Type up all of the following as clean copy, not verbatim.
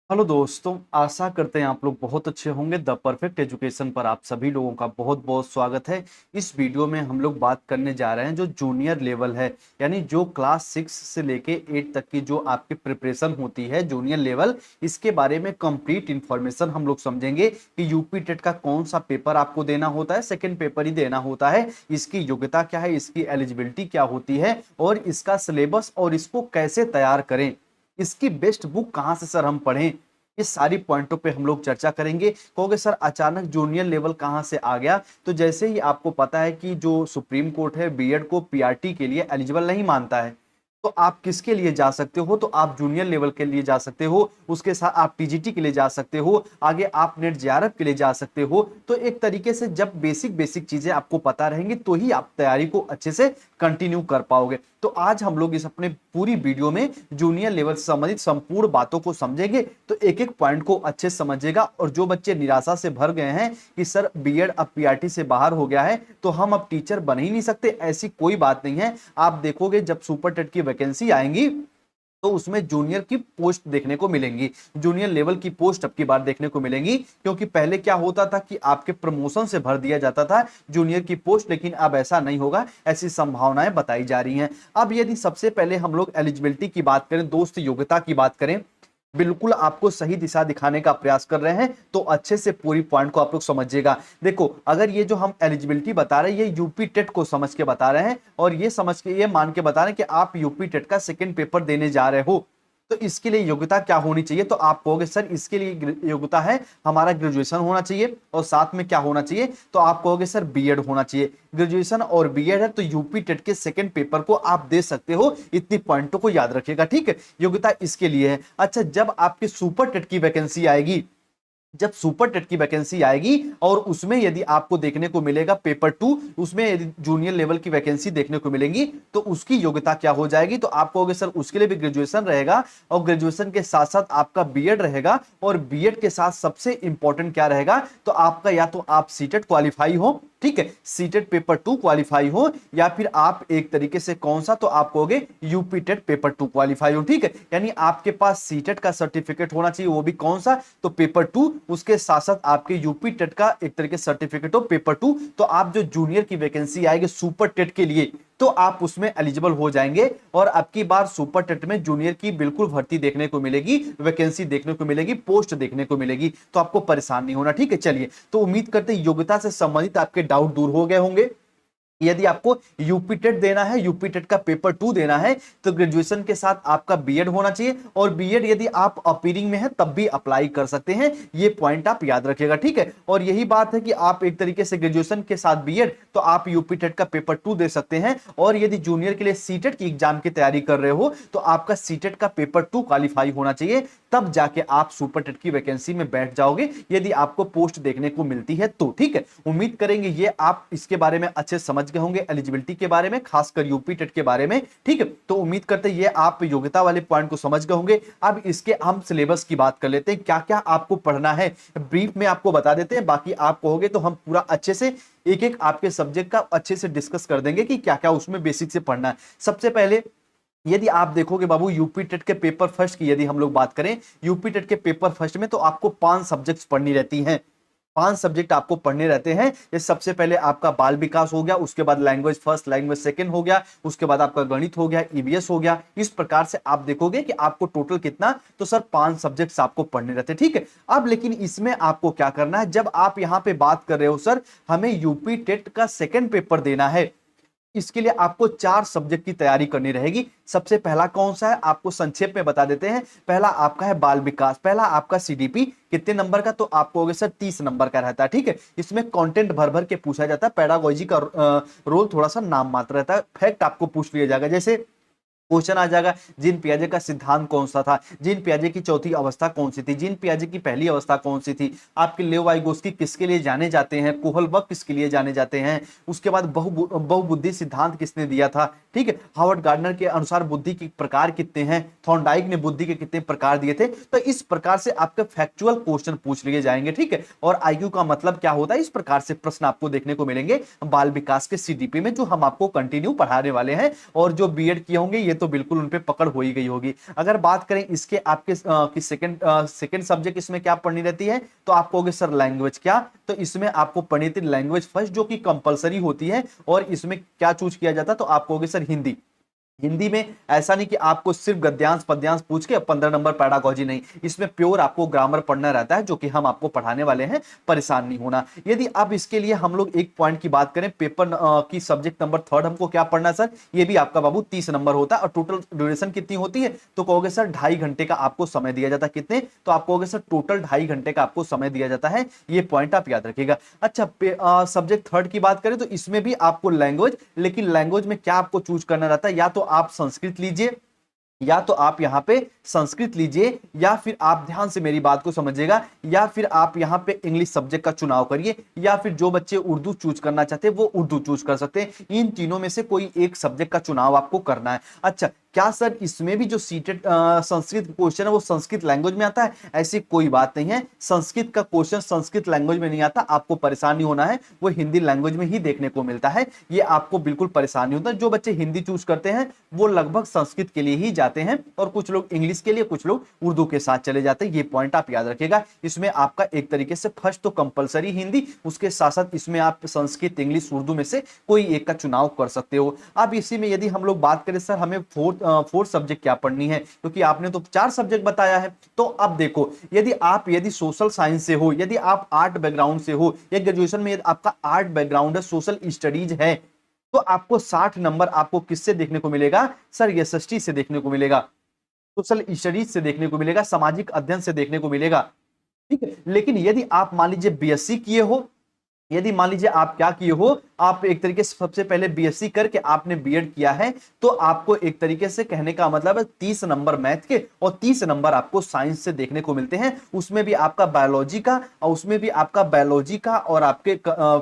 Hello दोस्तों, आशा करते हैं आप लोग बहुत अच्छे होंगे। द परफेक्ट एजुकेशन पर आप सभी लोगों का बहुत बहुत स्वागत है। इस वीडियो में हम लोग बात करने जा रहे हैं जो जूनियर लेवल है, यानी जो क्लास 6 से लेके 8 तक की जो आपकी प्रिपरेशन होती है जूनियर लेवल, इसके बारे में कंप्लीट इंफॉर्मेशन हम लोग समझेंगे कि यूपी टेट का कौन सा पेपर आपको देना होता है, सेकेंड पेपर ही देना होता है, इसकी योग्यता क्या है, इसकी एलिजिबिलिटी क्या होती है और इसका सिलेबस और इसको कैसे तैयार करें, इसकी बेस्ट बुक कहां से सर हम पढ़ें। इस सारी पॉइंटों पे हम लोग चर्चा करेंगे। कहोगे सर अचानक जूनियर लेवल कहां से आ गया, तो जैसे ही आपको पता है कि जो सुप्रीम कोर्ट है बीएड को पीआरटी के लिए एलिजिबल नहीं मानता है, तो आप किसके लिए जा सकते हो, तो आप जूनियर लेवल के लिए जा सकते हो, उसके साथ आप टीजीटी के लिए जा सकते हो, आगे आप नेट जेआरएफ के लिए जा सकते हो। तो एक तरीके से जब बेसिक बेसिक चीजें आपको पता रहेंगी तो ही आप तैयारी को अच्छे से कंटिन्यू कर पाओगे। तो आज हम लोग इस अपने पूरी वीडियो में जूनियर लेवल से संबंधित संपूर्ण बातों को समझेंगे। तो एक एक पॉइंट को अच्छे से समझिएगा। और जो बच्चे निराशा से भर गए हैं कि सर बीएड अब पीआरटी से बाहर हो गया है तो हम अब टीचर बन ही नहीं सकते, ऐसी कोई बात नहीं है। आप देखोगे जब सुपर टेट की वैकेंसी आएंगी तो उसमें जूनियर की पोस्ट देखने को मिलेंगी, जूनियर लेवल की पोस्ट अब की बार देखने को मिलेंगी। क्योंकि पहले क्या होता था कि आपके प्रमोशन से भर दिया जाता था जूनियर की पोस्ट, लेकिन अब ऐसा नहीं होगा, ऐसी संभावनाएं बताई जा रही हैं। अब यदि सबसे पहले हम लोग एलिजिबिलिटी की बात करें, दोस्त योग्यता की बात करें, बिल्कुल आपको सही दिशा दिखाने का प्रयास कर रहे हैं तो अच्छे से पूरी पॉइंट को आप लोग समझिएगा। देखो, अगर ये जो हम एलिजिबिलिटी बता रहे हैं ये यूपी टेट को समझ के बता रहे हैं, और ये समझ के ये मान के बता रहे हैं कि आप यूपी टेट का सेकंड पेपर देने जा रहे हो, तो इसके लिए योग्यता क्या होनी चाहिए। तो आप कहोगे सर इसके लिए योग्यता है हमारा ग्रेजुएशन होना चाहिए, और साथ में क्या होना चाहिए, तो आप कहोगे सर बीएड होना चाहिए। ग्रेजुएशन और बीएड है तो यूपी टेट के सेकंड पेपर को आप दे सकते हो। इतनी पॉइंटों को याद रखिएगा, ठीक है। योग्यता इसके लिए है। अच्छा, जब आपके सुपर टेट की वैकेंसी आएगी, जब सुपर टेट की वैकेंसी आएगी और उसमें यदि आपको देखने को मिलेगा पेपर 2, उसमें यदि जूनियर लेवल की वैकेंसी देखने को मिलेंगी तो उसकी योग्यता क्या हो जाएगी, तो आप कहोगे सर उसके लिए भी ग्रेजुएशन रहेगा, और ग्रेजुएशन के साथ साथ आपका बीएड रहेगा, और बीएड के साथ सबसे इंपॉर्टेंट क्या रहेगा, तो आपका या तो आप सीटेट क्वालिफाई हो, ठीक है, सीटेट पेपर 2 क्वालिफाई हो, या फिर आप एक तरीके से कौन सा, तो आप कहोगे यूपी टेट पेपर 2 क्वालिफाई हो, ठीक है। यानी आपके पास सीटेट का सर्टिफिकेट होना चाहिए, वो भी कौन सा, तो पेपर 2, उसके साथ साथ आपके यूपी टेट का एक तरीके से सर्टिफिकेट हो पेपर 2। तो आप जो जूनियर की वैकेंसी आएगी सुपर टेट के लिए तो आप उसमें एलिजिबल हो जाएंगे, और अब की बार सुपर टेट में जूनियर की बिल्कुल भर्ती देखने को मिलेगी, वैकेंसी देखने को मिलेगी, पोस्ट देखने को मिलेगी, तो आपको परेशान नहीं होना, ठीक है। चलिए, तो उम्मीद करते हैं योग्यता से संबंधित आपके डाउट दूर हो गए होंगे। यदि आपको यूपी टेट देना है, यूपी टेट का पेपर 2 देना है, तो ग्रेजुएशन के साथ आपका बीएड होना चाहिए, और बीएड यदि आप अपीयरिंग में है तब भी अप्लाई कर सकते हैं। ये पॉइंट आप याद रखिएगा, ठीक है। और यही बात है कि आप एक तरीके से ग्रेजुएशन के साथ बीएड, तो आप यूपी टेट का पेपर 2 दे सकते हैं। और यदि जूनियर के लिए सीटेट की एग्जाम की तैयारी कर रहे हो तो आपका सीटेट का पेपर 2 क्वालिफाई होना चाहिए, तब जाके आप सुपर टेट की वैकेंसी में बैठ जाओगे यदि आपको पोस्ट देखने को मिलती है तो, ठीक है। उम्मीद करेंगे ये आप इसके बारे में अच्छे समझ गए होंगे, एलिजिबिलिटी के बारे में, खासकर यूपी टेट के बारे में, ठीक है। तो उम्मीद करते हैं ये आप योग्यता वाले पॉइंट को समझ गए होंगे। अब इसके हम सिलेबस की बात कर लेते हैं, क्या क्या आपको पढ़ना है ब्रीफ में आपको बता देते हैं, बाकी आप कहोगे तो हम पूरा अच्छे से एक एक आपके सब्जेक्ट का अच्छे से डिस्कस कर देंगे कि क्या क्या उसमें बेसिक से पढ़ना है। सबसे पहले यदि आप देखोगे बाबू यूपी टेट के पेपर फर्स्ट की यदि हम लोग बात करें, यूपी टेट के पेपर फर्स्ट में तो आपको 5 सब्जेक्ट्स पढ़नी रहती हैं, 5 सब्जेक्ट आपको पढ़ने रहते हैं। ये सबसे पहले आपका बाल विकास हो गया, उसके बाद लैंग्वेज फर्स्ट, लैंग्वेज सेकंड हो गया, उसके बाद आपका गणित हो गया, ईवीएस हो गया। इस प्रकार से आप देखोगे कि आपको टोटल कितना, तो सर 5 सब्जेक्ट्स आपको पढ़ने रहते हैं, ठीक है। अब लेकिन इसमें आपको क्या करना है, जब आप यहां पे बात कर रहे हो सर हमें यूपी टेट का सेकंड पेपर देना है, इसके लिए आपको 4 सब्जेक्ट की तैयारी करनी रहेगी। सबसे पहला कौन सा है आपको संक्षेप में बता देते हैं। पहला आपका है बाल विकास, पहला आपका सीडीपी, कितने नंबर का, तो आपको हो गया सर 30 नंबर का रहता है, ठीक है। इसमें कंटेंट भर भर के पूछा जाता है, पेडागोजी का रोल थोड़ा सा नाम मात्र रहता है, फैक्ट आपको पूछ लिया जाएगा। जैसे क्वेश्चन आ जाएगा जीन पियाजे का सिद्धांत कौन सा था, जीन पियाजे की चौथी अवस्था कौन सी थी, जीन पियाजे की पहली अवस्था कौन सी थी, आपके लेव वाइगोस्की किसके लिए जाने जाते हैं, कोहलबर्ग किसके लिए जाने जाते हैं, उसके बाद बहुबुद्धि सिद्धांत किसने दिया था, ठीक है। हावर्ड गार्डनर के अनुसार बुद्धि के प्रकार कितने हैं, थॉर्नडाइक ने बुद्धि के कितने प्रकार दिए थे। तो इस प्रकार से आपके फैक्चुअल क्वेश्चन पूछ लिए जाएंगे, ठीक है। और आईक्यू का मतलब क्या होता है, इस प्रकार से प्रश्न आपको देखने को मिलेंगे बाल विकास के सीडीपी में, जो हम आपको कंटिन्यू पढ़ाने वाले हैं। और जो बीएड किए होंगे ये तो बिल्कुल उन पे पकड़ हो ही गई होगी। अगर बात करें इसके आपके कि सेकंड सब्जेक्ट इसमें क्या पढ़नी रहती है, तो आप कहोगे सर लैंग्वेज क्या, तो इसमें आपको पढ़नी थी लैंग्वेज फर्स्ट, जो कि कंपलसरी होती है। और इसमें क्या चूज किया जाता, तो आप कहोगे सर हिंदी। हिंदी में ऐसा नहीं कि आपको सिर्फ गद्यांश पद्यांश पूछ के 15 नंबर पैडागोजी, नहीं, इसमें प्योर आपको ग्रामर पढ़ना रहता है, जो कि हम आपको पढ़ाने वाले हैं, परेशान नहीं होना। यदि अब इसके लिए हम लोग एक पॉइंट की बात करें, पेपर की सब्जेक्ट नंबर थर्ड हमको क्या पढ़ना है सर, ये भी आपका बाबू 30 नंबर होता है। और टोटल ड्यूरेशन कितनी होती है, तो कहोगे सर 2.5 घंटे का आपको समय दिया जाता है। कितने, तो आप कहोगे सर टोटल 2.5 घंटे का आपको समय दिया जाता है। ये पॉइंट आप याद रखिएगा। अच्छा, सब्जेक्ट थर्ड की बात करें तो इसमें भी आपको लैंग्वेज, लेकिन लैंग्वेज में क्या आपको चूज करना रहता है, या तो आप संस्कृत लीजिए, या तो आप यहां पे संस्कृत लीजिए, या फिर आप ध्यान से मेरी बात को समझिएगा, या फिर आप यहां पे इंग्लिश सब्जेक्ट का चुनाव करिए, या फिर जो बच्चे उर्दू चूज करना चाहते हैं वो उर्दू चूज कर सकते हैं। इन तीनों में से कोई एक सब्जेक्ट का चुनाव आपको करना है। अच्छा, क्या सर इसमें भी जो सीटेड संस्कृत क्वेश्चन है वो संस्कृत लैंग्वेज में आता है, ऐसी कोई बात नहीं है। संस्कृत का क्वेश्चन संस्कृत लैंग्वेज में नहीं आता, आपको परेशान नहीं होना है, वो हिंदी लैंग्वेज में ही देखने को मिलता है। ये आपको बिल्कुल परेशान नहीं होता। जो बच्चे हिंदी चूज करते हैं वो लगभग संस्कृत के लिए ही जाते हैं, और कुछ लोग इंग्लिश के लिए, कुछ लोग उर्दू के साथ चले जाते हैं। ये पॉइंट आप याद रखिएगा। इसमें आपका एक तरीके से फर्स्ट तो कंपलसरी हिंदी, उसके साथ साथ इसमें आप संस्कृत इंग्लिश उर्दू में से कोई एक का चुनाव कर सकते हो। अब इसी में यदि हम लोग बात करें सर हमें फोर्थ सब्जेक्ट क्या पढ़नी है, क्योंकि आपने तो 4 सब्जेक्ट बताया है। तो अब देखो, यदि सोशल साइंस से हो, यदि आप आर्ट बैकग्राउंड से हो, या ग्रेजुएशन में यदि आपका आर्ट बैकग्राउंड है, सोशल स्टडीज है, तो आपको 60 नंबर आपको किससे देखने को मिलेगा सर, एसएसटी से देखने को मिलेगा, सोशल स्टडीज से देखने को मिलेगा, सामाजिक अध्ययन से देखने को मिलेगा। ठीक है, लेकिन यदि आप मान लीजिए बीएससी किए हो, यदि मान लीजिए आप क्या किए हो, आप एक तरीके से सबसे पहले बीएससी करके आपने बीएड किया है, तो आपको एक तरीके से कहने का मतलब है 30 नंबर मैथ के और 30 नंबर आपको साइंस से देखने को मिलते हैं। उसमें भी आपका बायोलॉजी का, और उसमें भी आपका बायोलॉजी का और आपके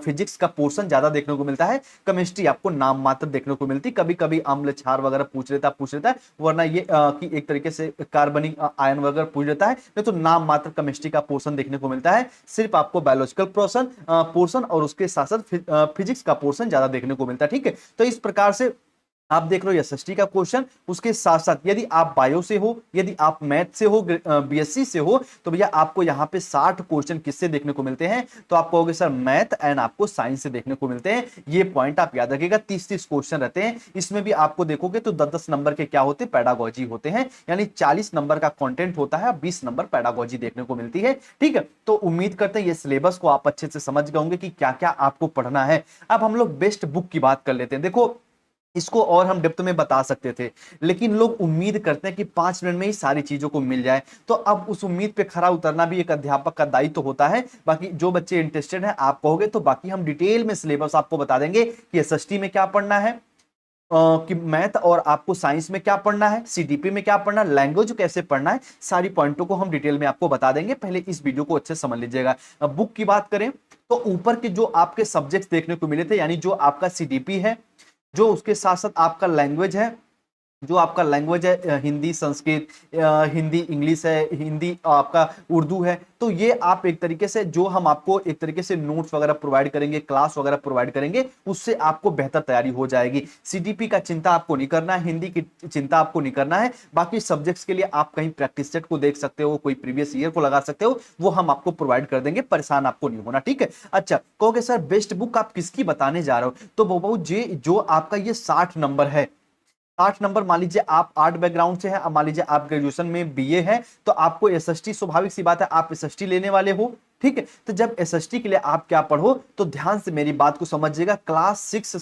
फिजिक्स का पोर्शन ज्यादा देखने को मिलता है। केमिस्ट्री आपको नाम मात्र देखने को मिलती, कभी कभी अम्ल क्षार वगैरह पूछ लेता है, वरना ये कि एक तरीके से कार्बनिक आयन वगैरह पूछ लेता है, नहीं तो नाम मात्र केमिस्ट्री का पोर्शन देखने को मिलता है। सिर्फ आपको बायोलॉजिकल पोर्शन और उसके साथ साथ फिजिक्स का पोर्शन ज्यादा देखने को मिलता है। ठीक है, तो इस प्रकार से आप देख लो एसएसटी का क्वेश्चन। उसके साथ साथ यदि आप बायो से हो, यदि आप मैथ से हो, बीएससी से हो, तो भैया आपको यहाँ पे 60 क्वेश्चन किससे देखने को मिलते हैं, तो आप कहोगे सर मैथ एंड आपको साइंस से देखने को मिलते हैं। ये पॉइंट आप याद रखिएगा। 30-30 क्वेश्चन रहते हैं इसमें भी। आपको देखोगे तो 10-10 नंबर के क्या होते हैं, पैडागोजी होते हैं, यानी 40 नंबर का कंटेंट होता है, 20 नंबर पैडागोजी देखने को मिलती है। ठीक है, तो उम्मीद करते हैं ये सिलेबस को आप अच्छे से समझ गए होंगे कि क्या क्या आपको पढ़ना है। अब हम लोग बेस्ट बुक की बात कर लेते हैं। देखो, इसको और हम डेप्थ में बता सकते थे, लेकिन लोग उम्मीद करते हैं कि 5 मिनट में ही सारी चीजों को मिल जाए, तो अब उस उम्मीद पे खरा उतरना भी एक अध्यापक का दायित्व तो होता है। बाकी जो बच्चे इंटरेस्टेड हैं, आप कहोगे तो बाकी हम डिटेल में सिलेबस आपको बता देंगे कि एसएसटी में क्या पढ़ना है, कि मैथ और आपको साइंस में क्या पढ़ना है, सीडीपी में क्या पढ़ना है, लैंग्वेज कैसे पढ़ना है, सारी पॉइंटों को हम डिटेल में आपको बता देंगे। पहले इस वीडियो को अच्छे से समझ लीजिएगा। अब बुक की बात करें तो ऊपर के जो आपके सब्जेक्ट्स देखने को मिले थे, यानी जो आपका सीडीपी है, जो उसके साथ साथ आपका लैंग्वेज है, जो आपका लैंग्वेज है हिंदी संस्कृत, हिंदी इंग्लिश है, हिंदी आपका उर्दू है, तो ये आप एक तरीके से जो हम आपको एक तरीके से नोट्स वगैरह प्रोवाइड करेंगे, क्लास वगैरह प्रोवाइड करेंगे, उससे आपको बेहतर तैयारी हो जाएगी। सीडीपी का चिंता आपको नहीं करना है, हिंदी की चिंता आपको नहीं करना है। बाकी सब्जेक्ट्स के लिए आप कहीं प्रैक्टिस सेट को देख सकते हो, कोई प्रीवियस ईयर को लगा सकते हो, वो हम आपको प्रोवाइड कर देंगे, परेशान आपको नहीं होना। ठीक है, अच्छा, कहोगे सर बेस्ट बुक आप किसकी बताने जा रहे हो, तो बाबू जी जो आपका ये 60 नंबर है, 8 नंबर, मान लीजिए आप आर्ट बैकग्राउंड से है, मान लीजिए आप ग्रेजुएशन में बीए है, तो आपको एसएसटी, स्वाभाविक सी बात है आप एसएसटी लेने वाले हो। ठीक है, तो जब एसएसटी के लिए आप क्या पढ़ो, तो ध्यान से मेरी बात को समझिएगा। क्लास 6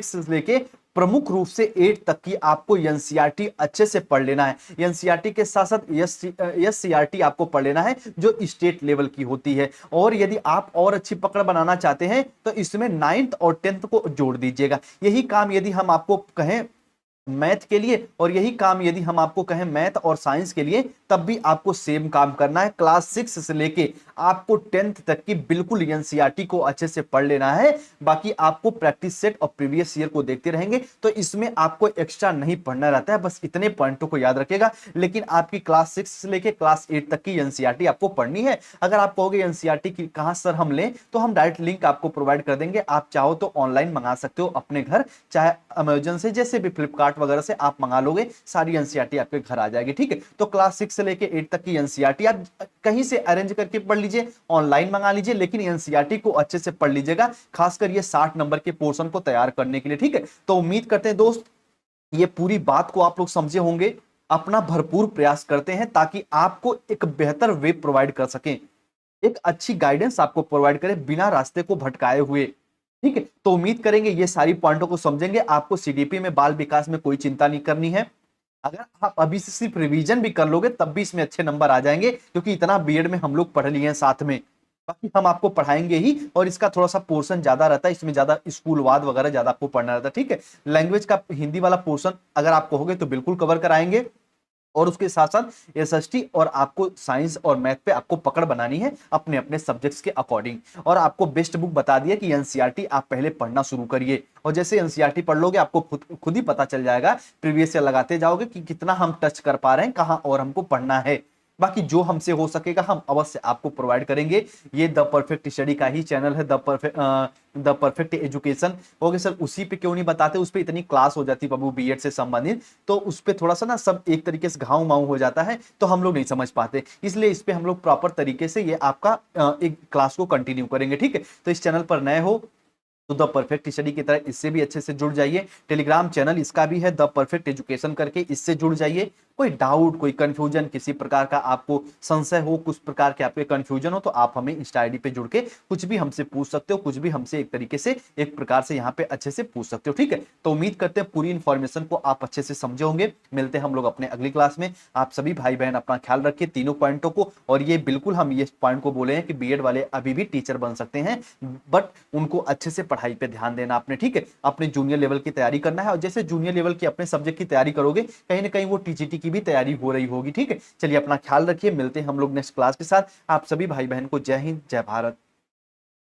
से लेके प्रमुख रूप से 8 तक की आपको एनसीईआरटी अच्छे से पढ़ लेना है। एनसीईआरटी के साथ साथ एससीईआरटी आपको पढ़ लेना है, जो स्टेट लेवल की होती है। और यदि आप और अच्छी पकड़ बनाना चाहते हैं तो इसमें 9th और 10th को जोड़ दीजिएगा। यही काम यदि हम आपको कहें मैथ के लिए, और यही काम यदि हम आपको कहें मैथ और साइंस के लिए, तब भी आपको सेम काम करना है। क्लास 6 से लेके आपको 10th तक की बिल्कुल एनसीईआरटी को अच्छे से पढ़ लेना है। बाकी आपको प्रैक्टिस सेट और प्रीवियस ईयर को देखते रहेंगे, तो इसमें आपको एक्स्ट्रा नहीं पढ़ना रहता है, बस इतने पॉइंटों को याद रखेगा। लेकिन आपकी क्लास 6 से लेके क्लास 8 तक की एनसीईआरटी आपको पढ़नी है। अगर आप कहोगे एनसीईआरटी की कहां सर हम लें, तो हम डायरेक्ट लिंक आपको प्रोवाइड कर देंगे। आप चाहो तो ऑनलाइन मंगा सकते हो अपने घर, चाहे अमेजन से, जैसे भी फ्लिपकार्ट फ्लिपकार्ट वगैरह से आप मंगा लोगे, सारी एनसीईआरटी आपके घर आ जाएगी। ठीक है, तो क्लास 6 से लेके 8 तक की एनसीईआरटी आप कहीं से अरेंज करके पढ़ लीजिए, ऑनलाइन मंगा लीजिए, लेकिन एनसीईआरटी को अच्छे से पढ़ लीजिएगा, खासकर ये 60 नंबर के पोर्शन को तैयार करने के लिए। ठीक है, तो उम्मीद करते हैं दोस्त ये पूरी बात को आप लोग समझे होंगे। अपना भरपूर प्रयास करते हैं ताकि आपको एक बेहतर वे प्रोवाइड कर सकें, एक अच्छी गाइडेंस आपको प्रोवाइड करें बिना रास्ते को भटकाए हुए। ठीक है, तो उम्मीद करेंगे ये सारी पॉइंटों को समझेंगे। आपको सीडीपी में बाल विकास में कोई चिंता नहीं करनी है। अगर आप अभी से सिर्फ रिवीजन भी कर लोगे तब भी इसमें अच्छे नंबर आ जाएंगे, क्योंकि इतना बीएड में हम लोग पढ़ लिए हैं साथ में। बाकी हम आपको पढ़ाएंगे ही, और इसका थोड़ा सा पोर्शन ज्यादा रहता है, इसमें ज्यादा स्कूलवाद वगैरह ज्यादा आपको पढ़ना रहता है। ठीक है, लैंग्वेज का हिंदी वाला पोर्शन अगर आप कहोगे तो बिल्कुल कवर कराएंगे, और उसके साथ साथ एसएसटी और आपको साइंस और मैथ पे आपको पकड़ बनानी है अपने अपने सब्जेक्ट्स के अकॉर्डिंग। और आपको बेस्ट बुक बता दिया कि एनसीईआरटी आप पहले पढ़ना शुरू करिए, और जैसे एनसीईआरटी पढ़ लोगे आपको खुद ही पता चल जाएगा, प्रीवियस ईयर लगाते जाओगे कि कितना हम टच कर पा रहे हैं, कहां और हमको पढ़ना है। बाकी जो हमसे हो सकेगा हम अवश्य आपको प्रोवाइड करेंगे। ये द परफेक्ट स्टडी का ही चैनल है, the perfect education. Okay sir, उसी पे क्यों नहीं बताते, उस पे इतनी क्लास हो जाती बाबू बीएड से संबंधित, तो उस पे थोड़ा सा ना सब एक तरीके से घाव माऊ हो जाता है, तो हम लोग नहीं समझ पाते, इसलिए इस पे हम लोग प्रॉपर तरीके से ये आपका एक क्लास को कंटिन्यू करेंगे। ठीक है, तो इस चैनल पर नए हो तो द परफेक्ट स्टडी की तरह इससे भी अच्छे से जुड़ जाइए। टेलीग्राम चैनल इसका भी है, द परफेक्ट एजुकेशन करके, इससे जुड़ जाइए। कोई डाउट, कोई कंफ्यूजन, किसी प्रकार का आपको संशय हो, कुछ प्रकार के आपके कंफ्यूजन हो, तो आप हमें इंस्टा आईडी पे जुड़ के कुछ भी हमसे पूछ सकते हो, कुछ भी हमसे एक तरीके से एक प्रकार से यहाँ पे अच्छे से पूछ सकते हो। ठीक है, तो उम्मीद करते हैं पूरी इंफॉर्मेशन को आप अच्छे से समझे होंगे। मिलते हैं हम लोग अपने अगली क्लास में। आप सभी भाई बहन अपना ख्याल रखिए तीनों पॉइंटों को, और ये बिल्कुल हम ये पॉइंट को बोले हैं कि बीएड वाले अभी भी टीचर बन सकते हैं, बट उनको अच्छे से पढ़ाई पे ध्यान देना आपने। ठीक है, अपने जूनियर लेवल की तैयारी करना है, और जैसे जूनियर लेवल की अपने सब्जेक्ट की तैयारी करोगे, कहीं ना कहीं वो टीजीटी की भी तैयारी हो रही होगी। ठीक है, चलिए अपना ख्याल रखिए, मिलते हैं हम लोग नेक्स्ट क्लास के साथ। आप सभी भाई बहन को जय हिंद, जय भारत।